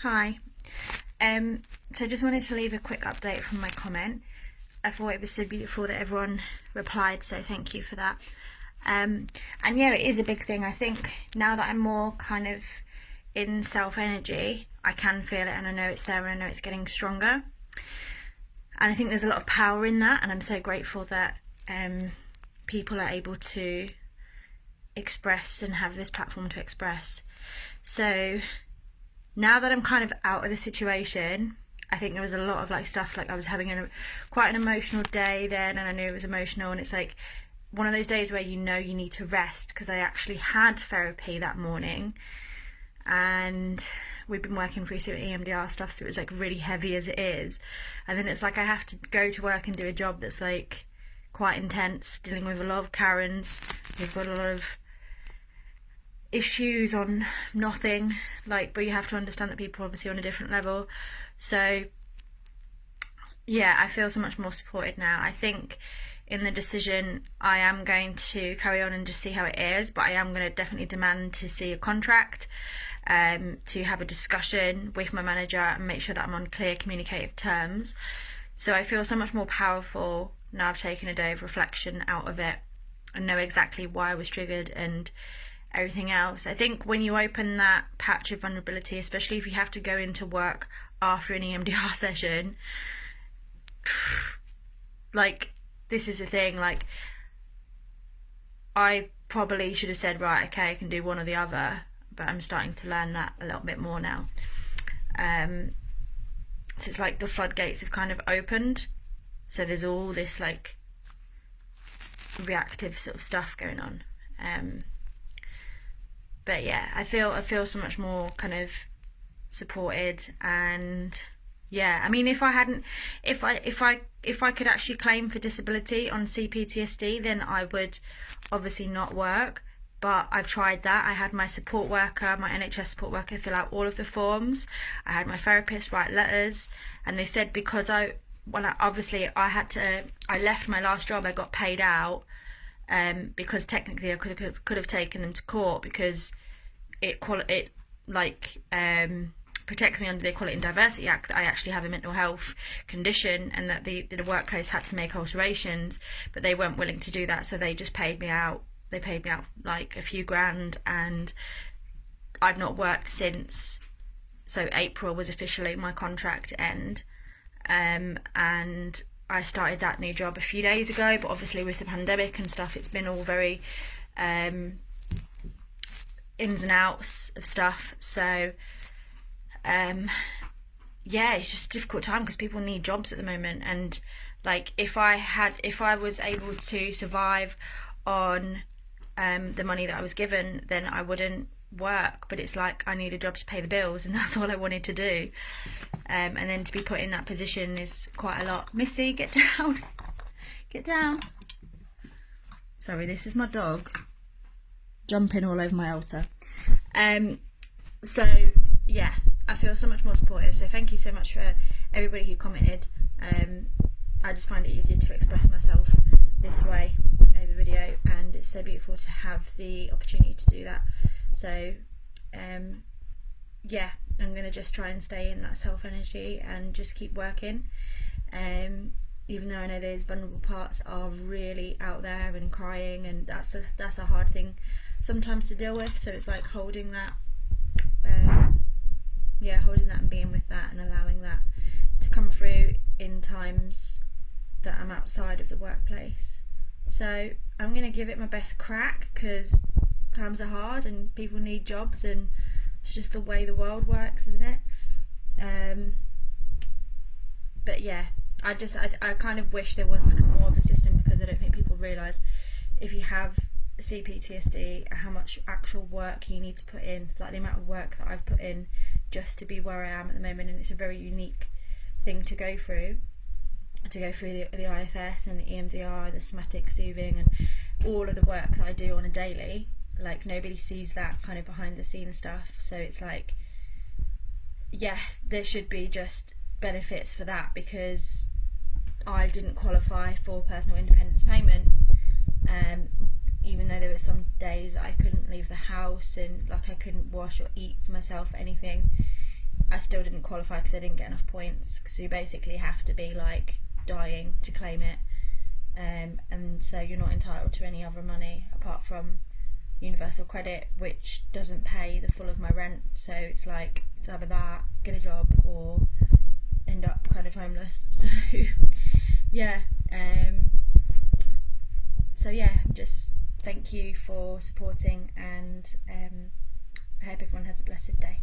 Hi. So just wanted to leave a quick update from my comment. I thought it was so beautiful that everyone replied, so thank you for that. And yeah, it is a big thing. I think now that I'm more kind of in self-energy, I can feel it and I know it's there and I know it's getting stronger. And I think there's a lot of power in that, and I'm so grateful that people are able to express and have this platform to express. So now that I'm kind of out of the situation, I think there was a lot of stuff, I was having quite an emotional day then, and I knew it was emotional, and it's like one of those days where you know you need to rest, because I actually had therapy that morning and we've been working through some EMDR stuff, so it was really heavy as it is, and then it's I have to go to work and do a job that's quite intense, dealing with a lot of Karens. We've got a lot of issues on nothing, but you have to understand that people are obviously on a different level. So yeah, I feel so much more supported now. I think in the decision I am going to carry on and just see how it is, but I am going to definitely demand to see a contract, to have a discussion with my manager and make sure that I'm on clear communicative terms. So I feel so much more powerful now. I've taken a day of reflection out of it and know exactly why I was triggered and everything else. I think when you open that patch of vulnerability, especially if you have to go into work after an EMDR session, this is the thing, I probably should have said, right, okay, I can do one or the other, but I'm starting to learn that a little bit more now. So it's the floodgates have kind of opened, so there's all this reactive sort of stuff going on. But yeah, I feel so much more kind of supported. And yeah, I mean, if I could actually claim for disability on CPTSD, then I would obviously not work. But I've tried that. I had my support worker, my NHS support worker, fill out all of the forms. I had my therapist write letters, and they said because I left my last job, I got paid out, because technically I could have taken them to court, because it protects me under the Equality and Diversity Act that I actually have a mental health condition, and that the workplace had to make alterations, but they weren't willing to do that, so they just paid me out. They paid me out a few grand, and I'd not worked since, so April was officially my contract end, and I started that new job a few days ago, but obviously with the pandemic and stuff, it's been all very ins and outs of stuff. So yeah, it's just a difficult time because people need jobs at the moment, and if I was able to survive on the money that I was given, then I wouldn't work, but it's I need a job to pay the bills, and that's all I wanted to do. And then to be put in that position is quite a lot. Missy, get down. Get down. Sorry, this is my dog jumping all over my altar. So yeah, I feel so much more supported, so thank you so much for everybody who commented. I just find it easier to express myself this way over video, and it's so beautiful to have the opportunity to do that. So yeah, I'm going to just try and stay in that self-energy and just keep working, even though I know those vulnerable parts are really out there and crying, and that's a hard thing sometimes to deal with. So it's holding that, holding that and being with that and allowing that to come through in times that I'm outside of the workplace. So I'm going to give it my best crack, because times are hard and people need jobs, and it's just the way the world works, isn't it? But yeah, I kind of wish there was more of a system, because I don't think people realise if you have CPTSD how much actual work you need to put in, the amount of work that I've put in just to be where I am at the moment. And it's a very unique thing to go through the IFS and the EMDR, the somatic soothing, and all of the work that I do on a daily. Nobody sees that kind of behind the scenes stuff. So it's yeah, there should be just benefits for that, because I didn't qualify for personal independence payment, even though there were some days I couldn't leave the house, and I couldn't wash or eat for myself or anything. I still didn't qualify because I didn't get enough points, because you basically have to be like dying to claim it, and so you're not entitled to any other money apart from universal credit, which doesn't pay the full of my rent. So it's like, it's either that, get a job, or end up kind of homeless. So yeah, just thank you for supporting, and I hope everyone has a blessed day.